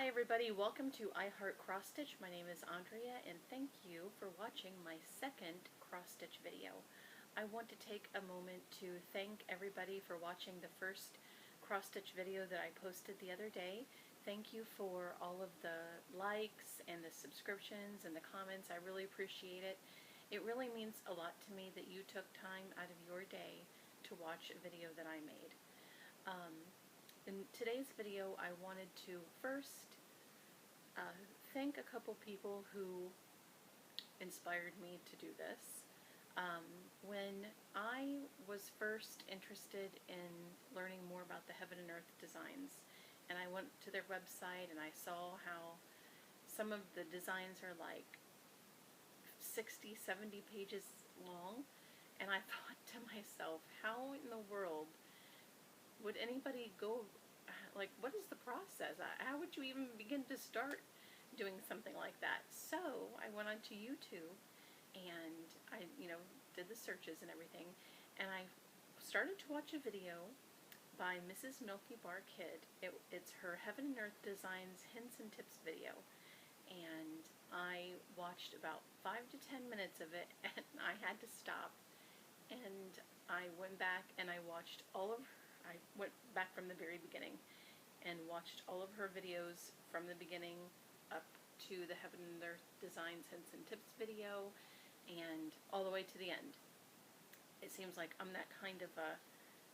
Hi everybody, welcome to I Heart Cross Stitch. My name is Andrea and thank you for watching my second cross stitch video. I want to take a moment to thank everybody for watching the first cross stitch video that I posted the other day. Thank you for all of the likes and the subscriptions and the comments. I really appreciate it. It really means a lot to me that you took time out of your day to watch a video that I made. In today's video, I wanted to first thank a couple people who inspired me to do this. When I was first interested in learning more about the Heaven and Earth designs, and I went to their website and I saw how some of the designs are like 60, 70 pages long, and I thought to myself, how in the world would anybody go, like, what is the process? How would you even begin to start doing something like that? So I went onto YouTube and I, did the searches and everything, and I started to watch a video by Mrs. Milky Bar Kid. It's her Heaven and Earth Designs Hints and Tips video, and I watched about 5 to 10 minutes of it, and I had to stop, and I went back and I watched I went back from the very beginning and watched all of her videos from the beginning up to the Heaven and Earth Designs Hints and Tips video and all the way to the end. It seems like I'm that kind of a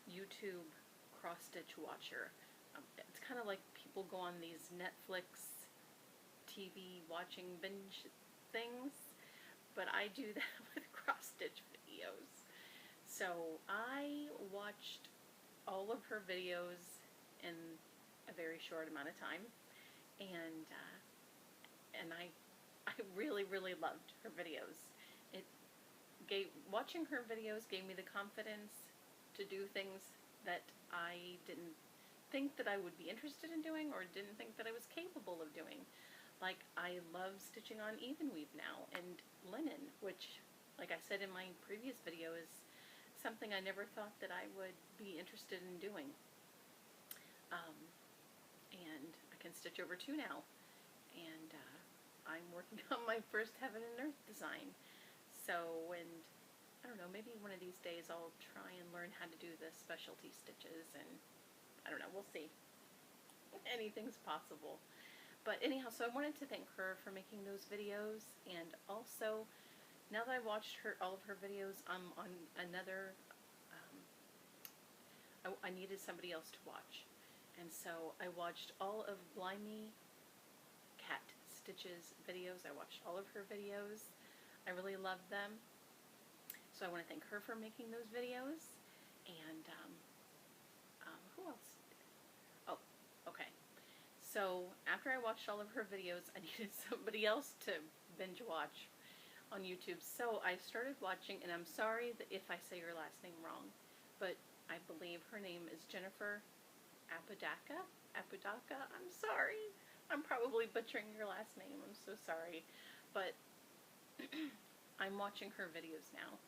YouTube cross-stitch watcher. It's kind of like people go on these Netflix TV watching binge things, but I do that with cross-stitch videos. So I watched all of her videos in a very short amount of time, and I really loved her videos. Watching her videos gave me the confidence to do things that I didn't think that I would be interested in doing or didn't think that I was capable of doing. Like, I love stitching on Evenweave now and linen, which, like I said in my previous video, is something I never thought that I would be interested in doing. And I can stitch over 2 now, and I'm working on my first Heaven and Earth design. So, and I don't know, maybe one of these days I'll try and learn how to do the specialty stitches, and I don't know, we'll see. Anything's possible. But anyhow, so I wanted to thank her for making those videos, and also, now that I watched all of her videos, I'm on another, I needed somebody else to watch. And so I watched all of Blimey Cat Stitch's videos. I watched all of her videos. I really loved them. So I want to thank her for making those videos. And who else? Oh, okay. So after I watched all of her videos, I needed somebody else to binge watch on YouTube. So I started watching, and I'm sorry that if I say your last name wrong, but I believe her name is Jennifer Apodaca? I'm sorry. I'm probably butchering your last name. I'm so sorry. But I'm watching her videos now,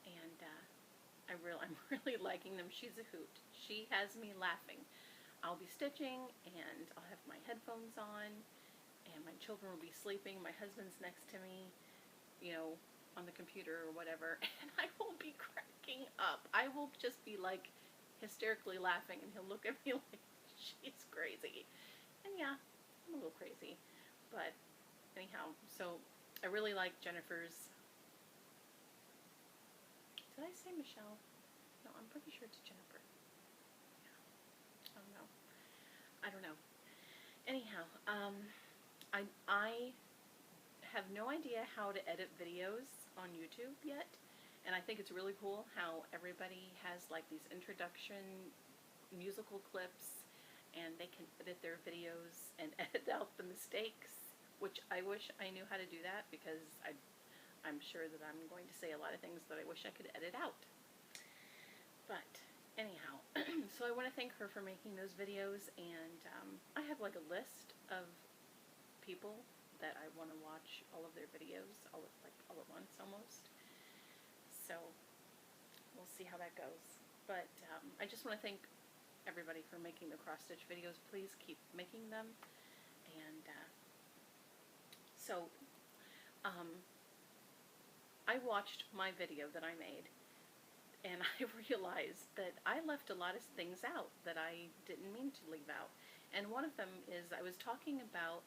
and I'm really liking them. She's a hoot. She has me laughing. I'll be stitching, and I'll have my headphones on, and my children will be sleeping. My husband's next to me, on the computer or whatever, and I will be cracking up. I will just be like hysterically laughing, and he'll look at me like she's crazy. And yeah, I'm a little crazy. But anyhow, so I really like Jennifer's. Did I say Michelle? No, I'm pretty sure it's Jennifer. Yeah. I don't know. Anyhow, I have no idea how to edit videos on YouTube yet, and I think it's really cool how everybody has like these introduction musical clips, and they can edit their videos and edit out the mistakes, which I wish I knew how to do that, because I'm sure that I'm going to say a lot of things that I wish I could edit out. But anyhow, so I want to thank her for making those videos, and I have like a list of people that I want to watch all of their videos, all at once almost. So we'll see how that goes. But I just want to thank everybody for making the cross stitch videos. Please keep making them. And so I watched my video that I made, and I realized that I left a lot of things out that I didn't mean to leave out. And one of them is I was talking about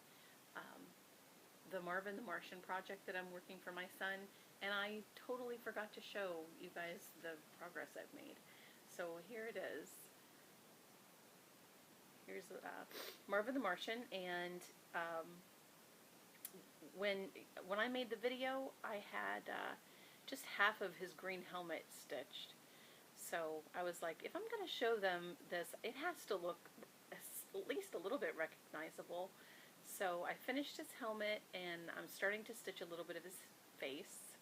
the Marvin the Martian project that I'm working for my son, and I totally forgot to show you guys the progress I've made. So here it is. Here's Marvin the Martian, and when I made the video, I had just half of his green helmet stitched. So I was like, if I'm going to show them this, it has to look at least a little bit recognizable. So I finished his helmet, and I'm starting to stitch a little bit of his face.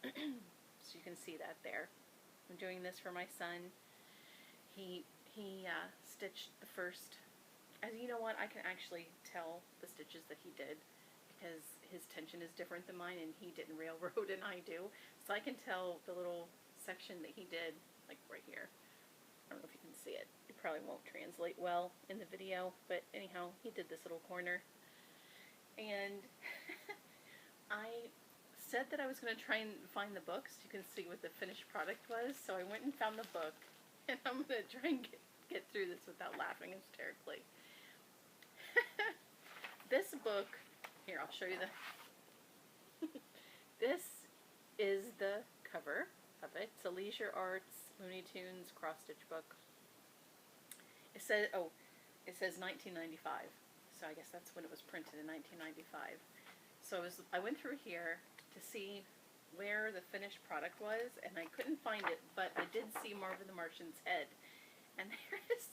So you can see that there. I'm doing this for my son. He stitched the first, as you know what, I can actually tell the stitches that he did, because his tension is different than mine, and he didn't railroad and I do. So I can tell the little section that he did, like right here. I don't know if you can see it. It probably won't translate well in the video, but anyhow, he did this little corner. And I said that I was going to try and find the book so you can see what the finished product was. So I went and found the book, and I'm going to try and get through this without laughing hysterically. This book, here, I'll show you the... This is the cover of it. It's a Leisure Arts Looney Tunes cross-stitch book. It says, oh, it says 1995. So I guess that's when it was printed, in 1995. So I went through here to see where the finished product was, and I couldn't find it, but I did see Marvin the Martian's head. And there is...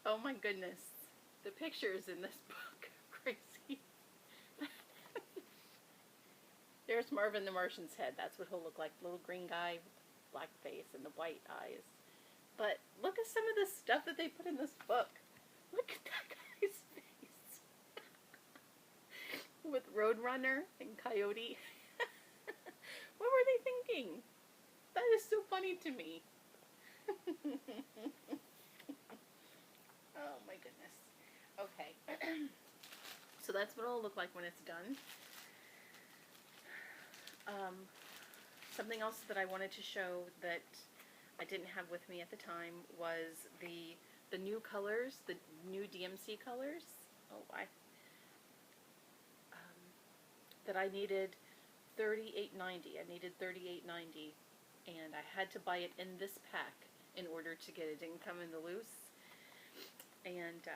Oh my goodness. The pictures in this book are crazy. There's Marvin the Martian's head. That's what he'll look like. Little green guy, black face, and the white eyes. But look at some of the stuff that they put in this book. Look at that guy's face. With Roadrunner and Coyote. What were they thinking? That is so funny to me. Oh my goodness. Okay. So that's what it'll look like when it's done. Something else that I wanted to show that I didn't have with me at the time was the new colors, the new DMC colors. Oh, that I needed $38.90. I needed $38.90, and I had to buy it in this pack in order to get it. It didn't come in the loose. And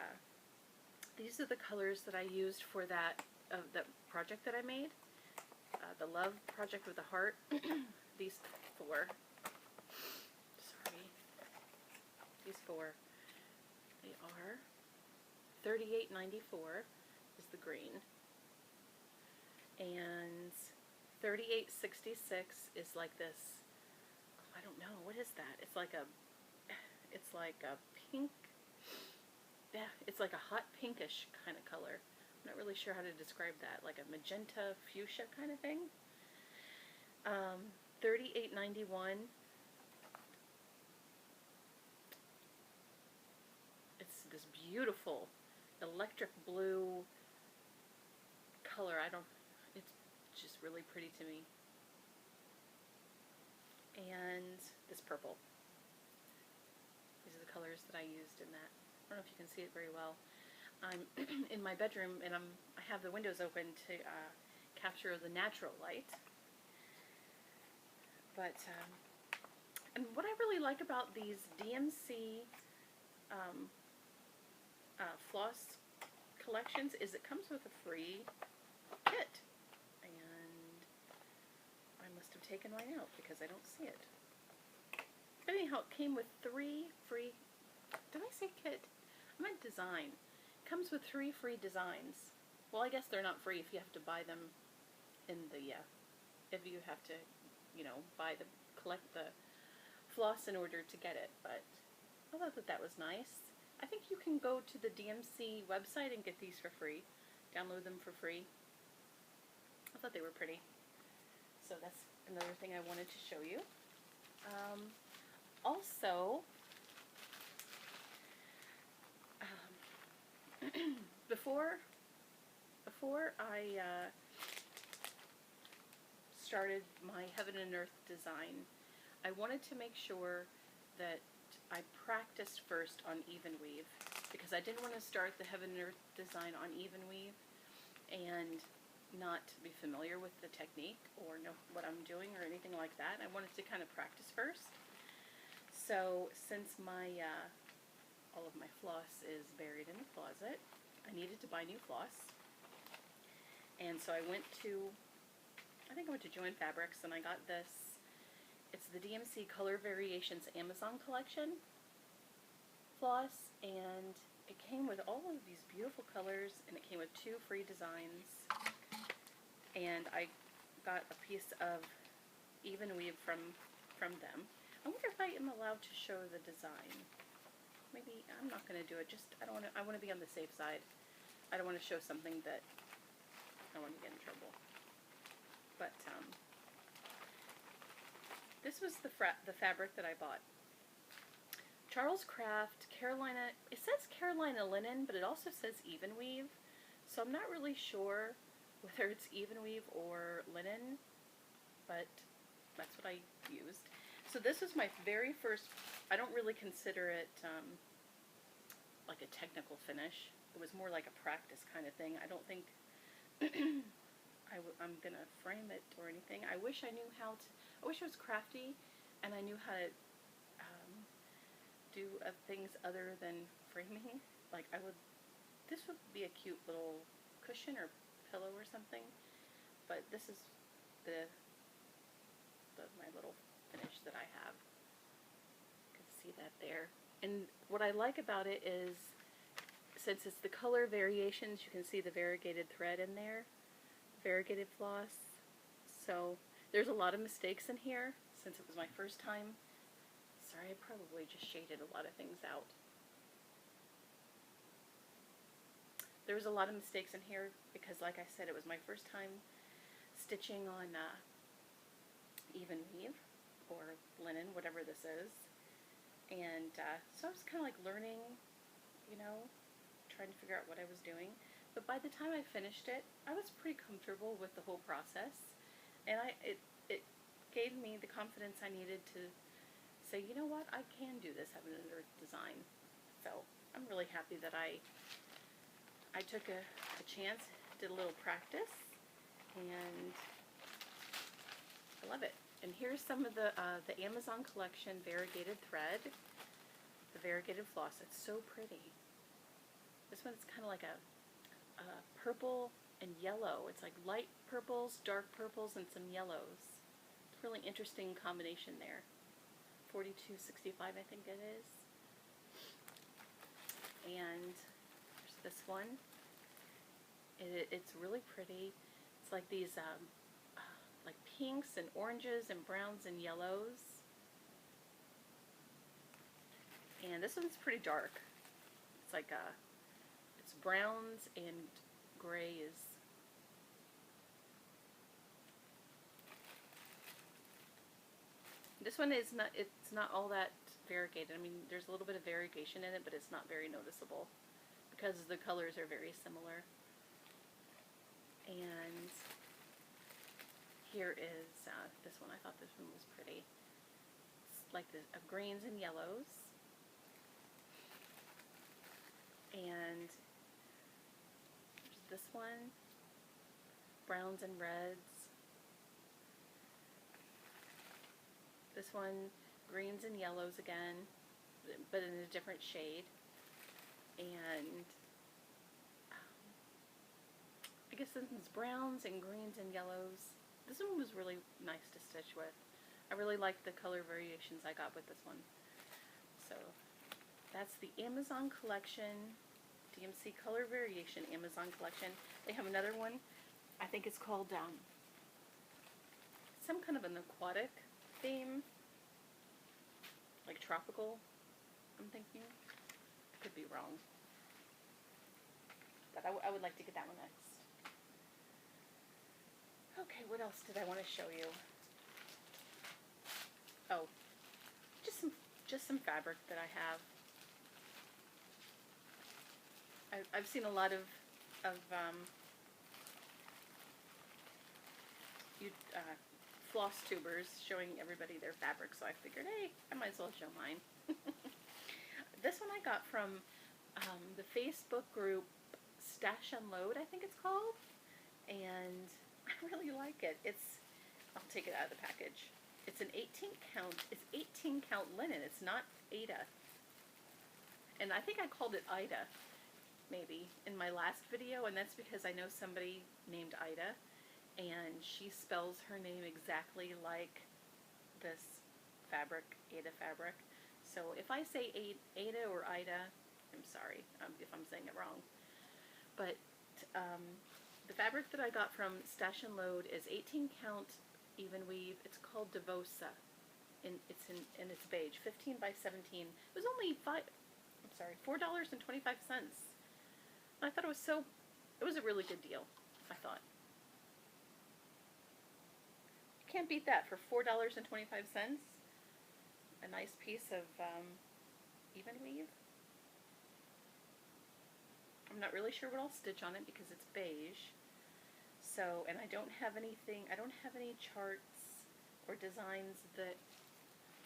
these are the colors that I used for that project that I made. The Love Project with the Heart. These four. Sorry. These four. They are $38.94 is the green. And $38.66 is like this. Oh, I don't know. What is that? It's like a pink. Yeah, it's like a hot pinkish kind of color. I'm not really sure how to describe that. Like a magenta fuchsia kind of thing. $38.91. It's this beautiful electric blue color. It's just really pretty to me. And this purple. These are the colors that I used in that. I don't know if you can see it very well. I'm in my bedroom, and I have the windows open to capture the natural light. But and what I really like about these DMC floss collections is it comes with a free kit, and I must have taken mine out because I don't see it. But anyhow, it came with 3 free. Did I say kit? I meant design. Comes with 3 free designs. Well, I guess they're not free if you have to buy them in the, if you have to, you know, collect the floss in order to get it. But I thought that was nice. I think you can go to the DMC website and get these for free. Download them for free. I thought they were pretty. So that's another thing I wanted to show you. Also, before I started my Heaven and Earth design, I wanted to make sure that I practiced first on Evenweave, because I didn't want to start the Heaven and Earth design on Evenweave and not be familiar with the technique or know what I'm doing or anything like that. I wanted to kind of practice first. So since my all of my floss is buried in the closet, I needed to buy new floss. And so I went to Joann Fabrics, and I got this. It's the DMC Color Variations Amazon collection floss, and it came with all of these beautiful colors, and it came with 2 free designs. And I got a piece of Evenweave from them. I wonder if I am allowed to show the design. Maybe I'm not going to do it. I want to be on the safe side. I don't want to show something that I want to get in trouble. But this was the fabric that I bought. Charles Craft, Carolina. It says Carolina linen, but it also says Evenweave. So I'm not really sure whether it's Evenweave or linen, but that's what I used. So this was my very first. I don't really consider it like a technical finish. It was more like a practice kind of thing. I don't think I'm gonna frame it or anything. I wish I knew how to. I wish it was crafty, and I knew how to do things other than framing. Like this would be a cute little cushion or pillow or something. But this is my little finish that I have. You can see that there. And what I like about it is, since it's the color variations, you can see the variegated thread in there, variegated floss. So there's a lot of mistakes in here since it was my first time. Sorry, I probably just shaded a lot of things out. There was a lot of mistakes in here because, like I said, it was my first time stitching on Evenweave or linen, whatever this is. And so I was kind of like learning, you know, trying to figure out what I was doing. But by the time I finished it, I was pretty comfortable with the whole process. And it gave me the confidence I needed to say, you know what, I can do this Heaven and Earth design. So I'm really happy that I took a chance, did a little practice, and I love it. And here's some of the Amazon collection variegated thread, the variegated floss. It's so pretty. This one's kind of like a purple and yellow. It's like light purples, dark purples, and some yellows. It's a really interesting combination there. 42.65, I think it is. And there's this one. It's really pretty. It's like these like pinks and oranges and browns and yellows. And this one's pretty dark. It's like it's browns and grays. This one is not, it's not all that variegated. I mean, there's a little bit of variegation in it, but it's not very noticeable because the colors are very similar. And here is this one. I thought this one was pretty. It's like the greens and yellows. And there's this one, browns and reds. This one, greens and yellows again, but in a different shade. And I guess this one's browns and greens and yellows. This one was really nice to stitch with. I really liked the color variations I got with this one. So that's the Amazon collection, DMC Color Variation Amazon collection. They have another one. I think it's called some kind of an aquatic theme, like tropical, I'm thinking. Could be wrong. But I would like to get that one next. Okay, what else did I want to show you? Oh, just some fabric that I have. I've seen a lot of of FlossTubers showing everybody their fabric, so I figured, hey, I might as well show mine. This one I got from the Facebook group Stash and Load, I think it's called, and I really like it. I'll take it out of the package. It's an 18 count. It's 18 count linen. It's not Aida. And I think I called it Ida, maybe, in my last video, and that's because I know somebody named Ida, and she spells her name exactly like this fabric, Aida fabric. So if I say Aida or Ida, I'm sorry if I'm saying it wrong. But the fabric that I got from Stash and Load is 18 count Evenweave. It's called Devosa. It's beige, 15 by 17. It was only $4.25. I thought it was a really good deal, I thought. You can't beat that for $4.25. A nice piece of Evenweave. I'm not really sure what I'll stitch on it because it's beige. So, and I don't have any charts or designs that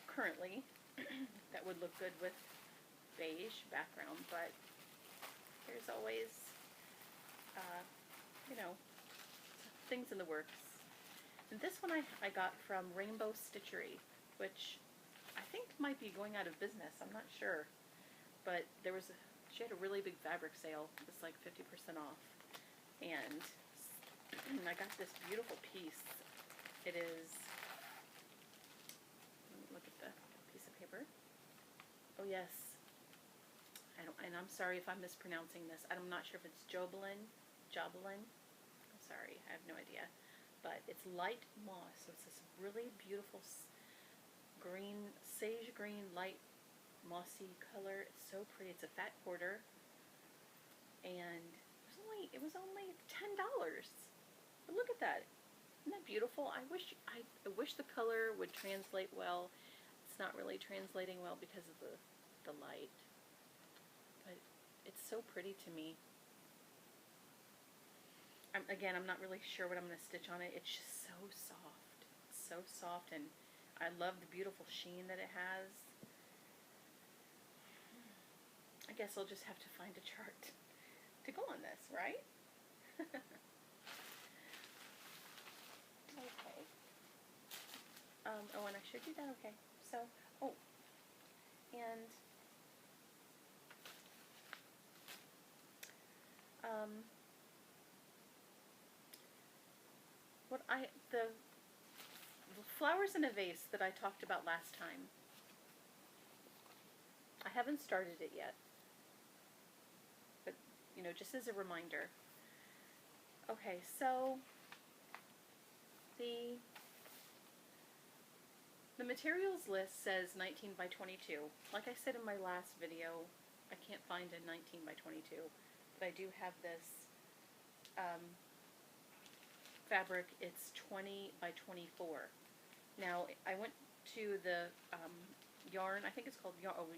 currently that would look good with beige background, but there's always, you know, things in the works. And this one I got from Rainbow Stitchery, which I think might be going out of business. I'm not sure, but she had a really big fabric sale. It was like 50% off, and I got this beautiful piece. It is, let me look at the piece of paper. Oh yes, and I'm sorry if I'm mispronouncing this. I'm not sure if it's Jobelin. I'm sorry, I have no idea. But it's light moss, so it's this really beautiful green, sage green, light mossy color. It's so pretty. It's a fat quarter, and it was only $10. But look at that. Isn't that beautiful? I wish the color would translate well. It's not really translating well because of the light, but it's so pretty to me. Again, I'm not really sure what I'm going to stitch on it. It's just so soft. It's so soft, and I love the beautiful sheen that it has. I guess I'll just have to find a chart to go on this, right? Okay. Oh, and I showed you that? Okay. So, and the flowers in a vase that I talked about last time, I haven't started it yet, but, you know, just as a reminder. Okay, so the materials list says 19 by 22. Like I said in my last video, I can't find a 19 by 22, but I do have this fabric. It's 20 by 24. Now, I went to the yarn, I think it's called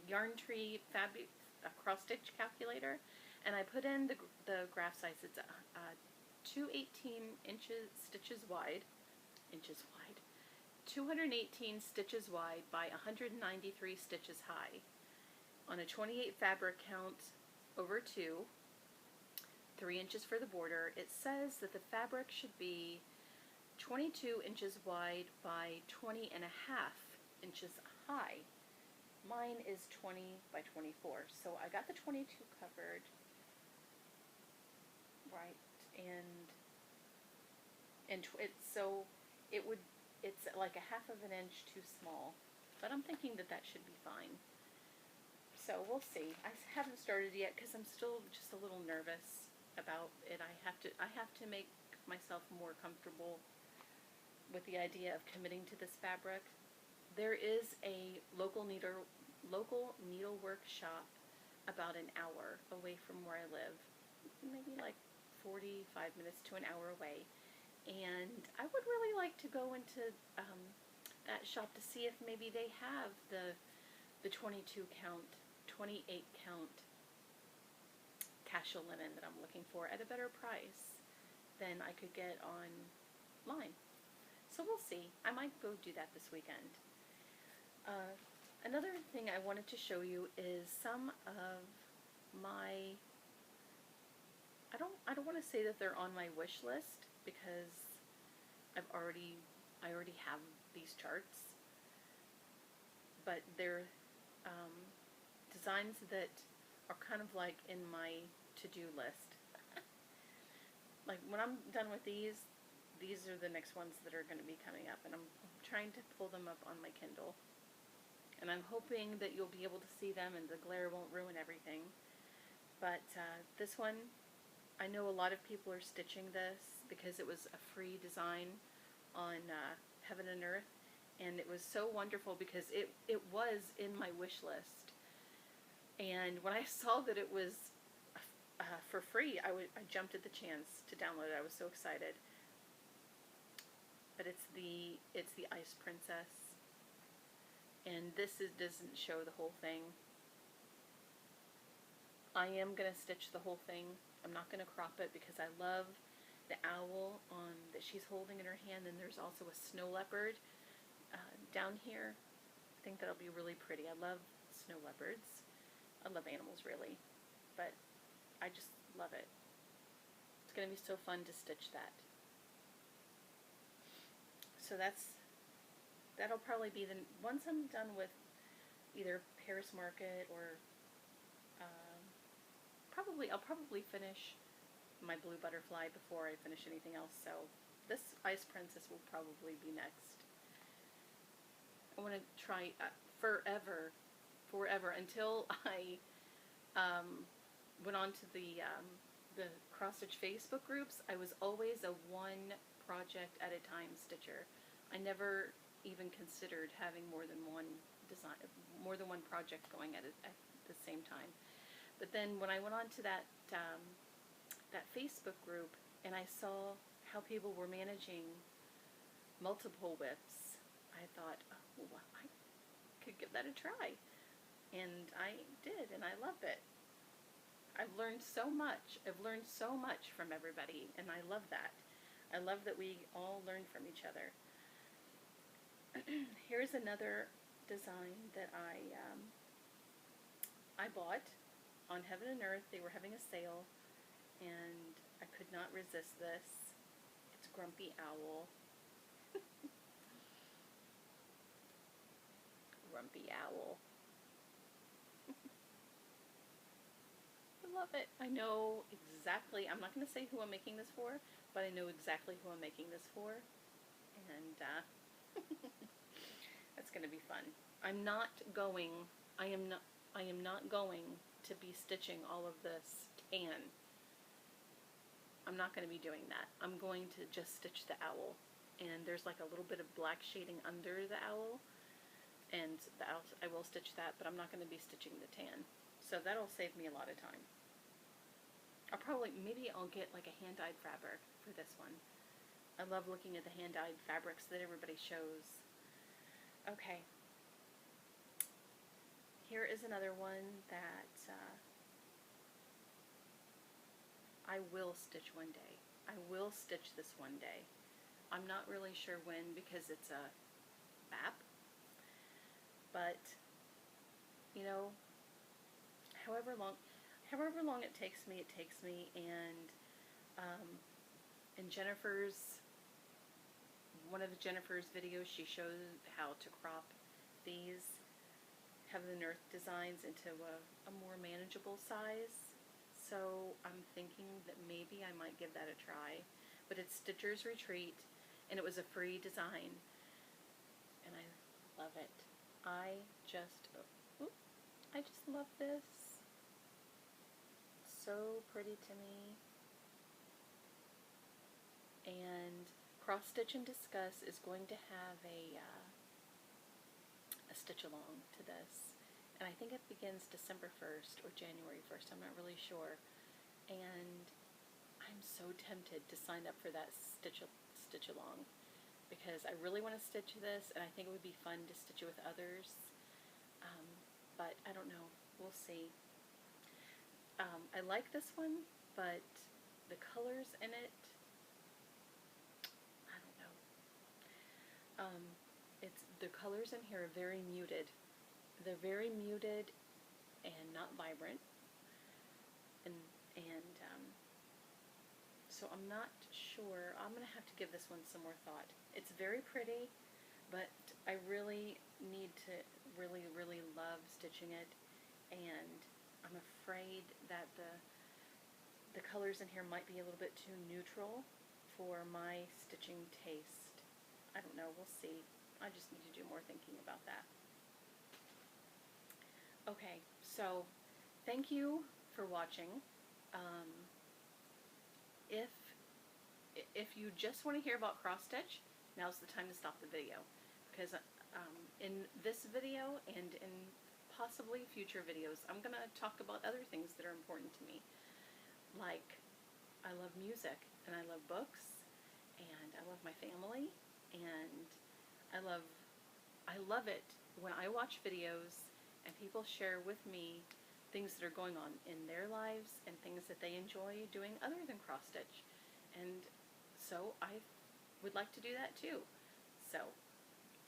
Yarn Tree cross stitch calculator, and I put in the graph size. It's 218 stitches wide, 218 stitches wide by 193 stitches high, on a 28 fabric count over 2, 3 inches for the border. It says that the fabric should be 22 inches wide by 20 and a half inches high. Mine is 20 by 24, so I got the 22 covered, right, and it's like a half of an inch too small, but I'm thinking that should be fine. So we'll see. I haven't started yet because I'm still just a little nervous about it. I have to make myself more comfortable with the idea of committing to this fabric. There is a local needlework shop about an hour away from where I live, maybe like 45 minutes to an hour away, and I would really like to go into that shop to see if maybe they have the 22 count, 28 count fascia linen that I'm looking for at a better price than I could get online. So we'll see. I might go do that this weekend. Another thing I wanted to show you is some of my, I don't want to say that they're on my wish list because I already have these charts, but they're designs that are kind of like in my to-do list. Like when I'm done with these are the next ones that are going to be coming up, and I'm trying to pull them up on my Kindle. And I'm hoping that you'll be able to see them and the glare won't ruin everything. But this one, I know a lot of people are stitching this because it was a free design on Heaven and Earth. And it was so wonderful because it was in my wish list. And when I saw that it was for free, I jumped at the chance to download it. I was so excited. But it's the Ice Princess. And this doesn't show the whole thing. I am going to stitch the whole thing. I'm not going to crop it because I love the owl that she's holding in her hand, and there's also a snow leopard down here. I think that'll be really pretty. I love snow leopards. I love animals really, but I just love it. It's going to be so fun to stitch that. So that'll probably be once I'm done with either Paris Market or I'll probably finish my Blue Butterfly before I finish anything else. So this Ice Princess will probably be next. I want to try forever until I went on to the cross stitch Facebook groups. I was always a one project at a time stitcher. I never even considered having more than one project going at the same time. But then when I went on to that Facebook group and I saw how people were managing multiple whips, I thought, oh, well, I could give that a try. And I did, and I love it. I've learned so much. I've learned so much from everybody, and I love that. I love that we all learn from each other. Here's another design that I bought on Heaven and Earth. They were having a sale, and I could not resist this. It's Grumpy Owl. Grumpy Owl. I love it. I know exactly, I'm not going to say who I'm making this for, but I know exactly who I'm making this for, and that's going to be fun. I am not going to be stitching all of this tan. I'm not going to be doing that. I'm going to just stitch the owl, and there's like a little bit of black shading under the owl, and I will stitch that, but I'm not going to be stitching the tan. So that'll save me a lot of time. Maybe I'll get like a hand-dyed fabric for this one. I love looking at the hand-dyed fabrics that everybody shows. Okay. Here is another one that I will stitch one day. I will stitch this one day. I'm not really sure when because it's a map. But, you know, however long it takes me, and in one of Jennifer's videos, she shows how to crop these Heaven and Earth designs into a more manageable size. So I'm thinking that maybe I might give that a try. But it's Stitcher's Retreat, and it was a free design, and I love it. I just love this. So pretty to me. And Cross Stitch and Discuss is going to have a stitch along to this, and I think it begins December 1st or January 1st. I'm not really sure, and I'm so tempted to sign up for that stitch along because I really want to stitch this, and I think it would be fun to stitch it with others. But I don't know. We'll see. I like this one, but the colors in it, I don't know. The colors in here are very muted. They're very muted and not vibrant, and so I'm not sure. I'm gonna have to give this one some more thought. It's very pretty, but I really need to really love stitching it, and I'm afraid that the colors in here might be a little bit too neutral for my stitching taste. I don't know, we'll see. I just need to do more thinking about that. Okay, so thank you for watching. If you just want to hear about cross stitch, now's the time to stop the video, because in this video and in possibly future videos, I'm going to talk about other things that are important to me. Like, I love music, and I love books, and I love my family, and I love it when I watch videos and people share with me things that are going on in their lives and things that they enjoy doing other than cross stitch. And so I would like to do that too. So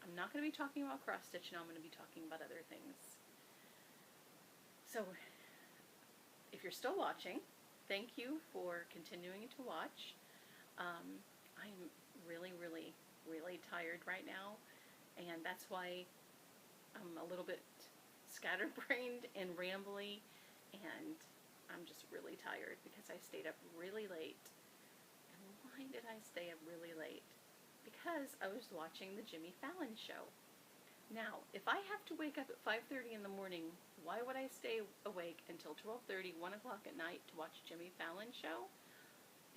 I'm not going to be talking about cross stitch now, I'm going to be talking about other things. So if you're still watching, thank you for continuing to watch. I'm really tired right now, and that's why I'm a little bit scatterbrained and rambly, and I'm just really tired because I stayed up really late. And why did I stay up really late? Because I was watching the Jimmy Fallon show. Now, if I have to wake up at 5:30 in the morning, why would I stay awake until 12:30, 1 o'clock at night to watch Jimmy Fallon show?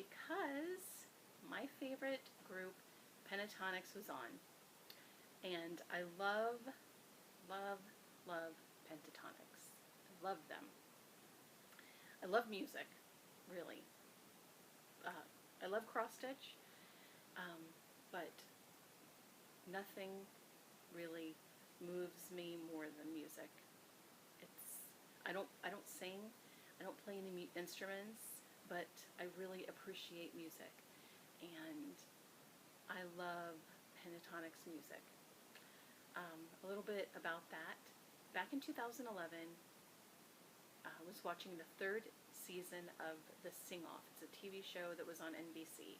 Because my favorite group, Pentatonix, was on. And I love Pentatonix. I love them. I love music, really. I love cross stitch, but nothing really moves me more than music. I don't sing, I don't play any instruments, but I really appreciate music, and I love Pentatonix music. A little bit about that. Back in 2011, I was watching the 3rd season of The Sing-Off. It's a TV show that was on NBC.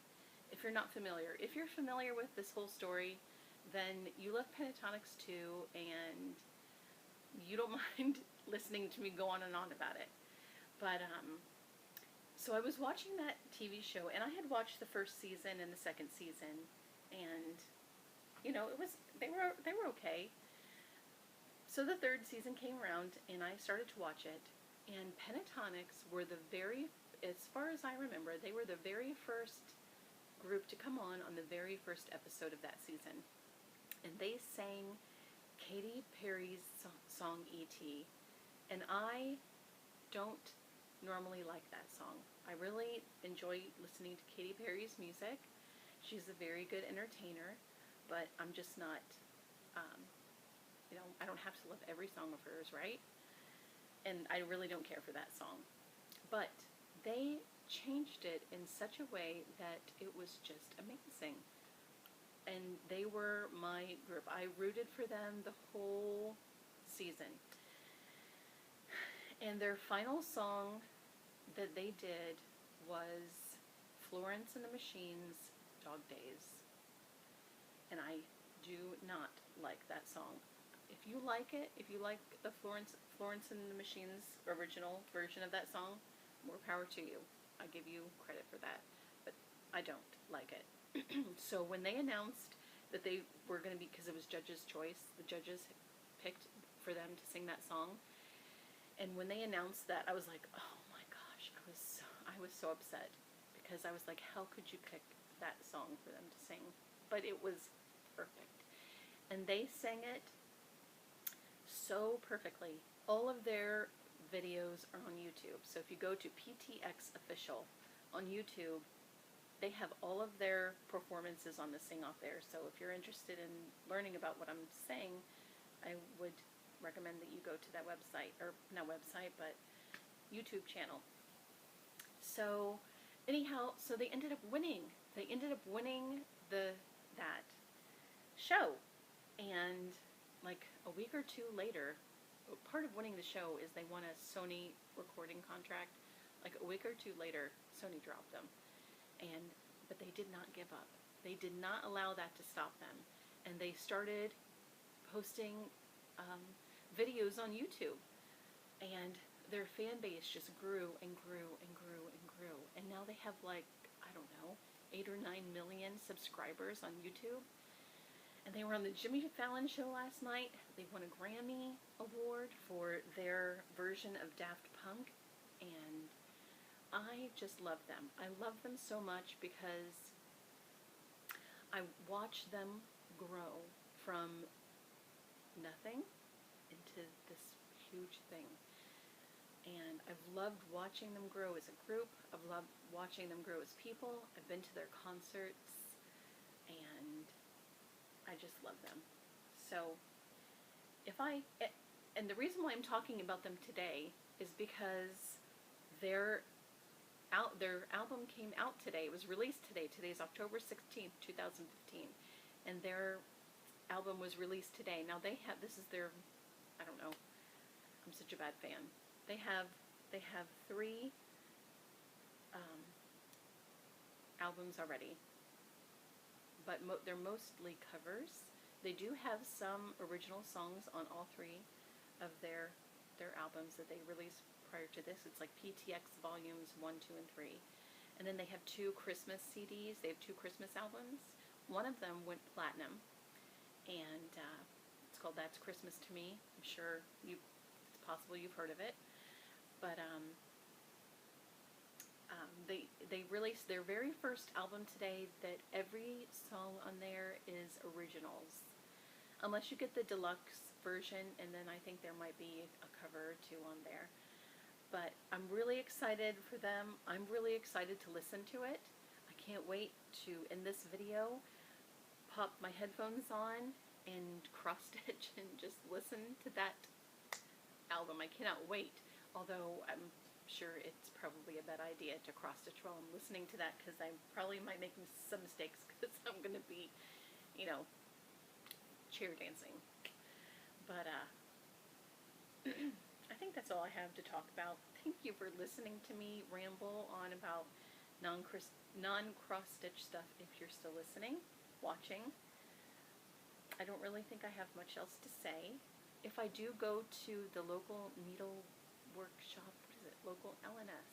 If you're not familiar, if you're familiar with this whole story, then you love Pentatonix too, and you don't mind listening to me go on and on about it. But so I was watching that TV show, and I had watched the 1st season and the 2nd season, and you know, they were okay. So the 3rd season came around, and I started to watch it, and Pentatonix were the as far as I remember, they were the very first group to come on the very first episode of that season. And they sang Katy Perry's song E.T. And I don't normally like that song. I really enjoy listening to Katy Perry's music. She's a very good entertainer, but I'm just not, you know, I don't have to love every song of hers, right? And I really don't care for that song. But they changed it in such a way that it was just amazing. And they were my group. I rooted for them the whole season. And their final song that they did was Florence and the Machine's Dog Days. And I do not like that song. If you like it, if you like the Florence and the Machine's original version of that song, more power to you. I give you credit for that. But I don't like it. So when they announced that they were going to be, because it was judges' choice, the judges picked for them to sing that song, and when they announced that, I was like, oh my gosh, I was so upset, because I was like, how could you pick that song for them to sing? But it was perfect, and they sang it so perfectly. All of their videos are on YouTube, so if you go to PTX Official on YouTube, they have all of their performances on the sing-off there. So if you're interested in learning about what I'm saying, I would recommend that you go to that website, or not website, but YouTube channel. So anyhow, so they ended up winning. They ended up winning that show, and like a week or two later, part of winning the show is they won a Sony recording contract. Like a week or two later, Sony dropped them, but they did not give up. They did not allow that to stop them, and they started posting videos on YouTube, and their fan base just grew and grew and grew and grew, and now they have like, I don't know, 8 or 9 million subscribers on YouTube. And they were on the Jimmy Fallon show last night. They won a Grammy Award for their version of Daft Punk, and I just love them. I love them so much because I watched them grow from nothing into this huge thing. And I've loved watching them grow as a group. I've loved watching them grow as people. I've been to their concerts, and I just love them. So and the reason why I'm talking about them today is because their album came out today. It was released today. Today's October 16th, 2015. And their album was released today. Now this is their, I don't know, I'm such a bad fan. They have 3 albums already, but they're mostly covers. They do have some original songs on all 3 of their albums that they released prior to this. It's like PTX volumes 1, 2, and 3. And then they have 2 Christmas CDs. They have 2 Christmas albums. One of them went platinum, and it's called That's Christmas to Me. I'm sure it's possible you've heard of it. But they released their very first album today that every song on there is originals. Unless you get the deluxe version, and then I think there might be a cover or 2 on there. But I'm really excited for them. I'm really excited to listen to it. I can't wait to, in this video, pop my headphones on and cross-stitch and just listen to that album. I cannot wait. Although I'm sure it's probably a bad idea to cross-stitch while I'm listening to that, because I probably might make some mistakes, because I'm going to be, you know, chair dancing. But I think that's all I have to talk about. Thank you for listening to me ramble on about non-cross-stitch stuff. If you're still listening, watching, I don't really think I have much else to say. If I do go to the local needle workshop, what is it? Local LNS.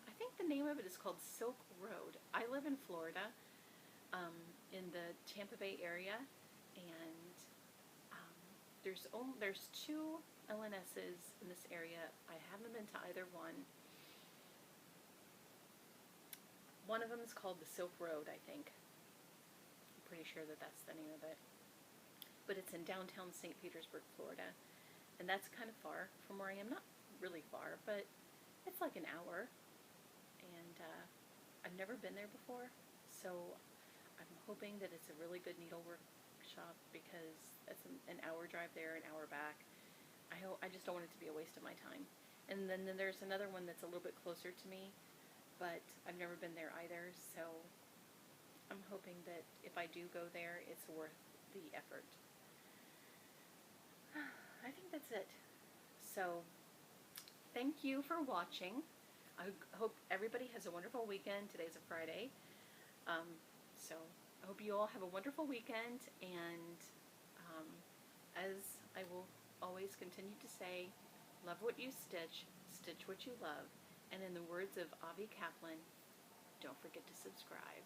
I think the name of it is called Silk Road. I live in Florida, in the Tampa Bay area, and there's 2 LNSs in this area. I haven't been to either one. One of them is called the Silk Road, I think. I'm pretty sure that that's the name of it. But it's in downtown St. Petersburg, Florida, and that's kind of far from where I am. Not really far, but it's like an hour, and I've never been there before, so I'm hoping that it's a really good needle workshop, because it's an hour drive there, an hour back. I just don't want it to be a waste of my time. And then there's another one that's a little bit closer to me, but I've never been there either, so I'm hoping that if I do go there, it's worth the effort. I think that's it. So thank you for watching. I hope everybody has a wonderful weekend. Today's a Friday. So I hope you all have a wonderful weekend, and as I will always continue to say, love what you stitch, stitch what you love, and in the words of Avi Kaplan, don't forget to subscribe.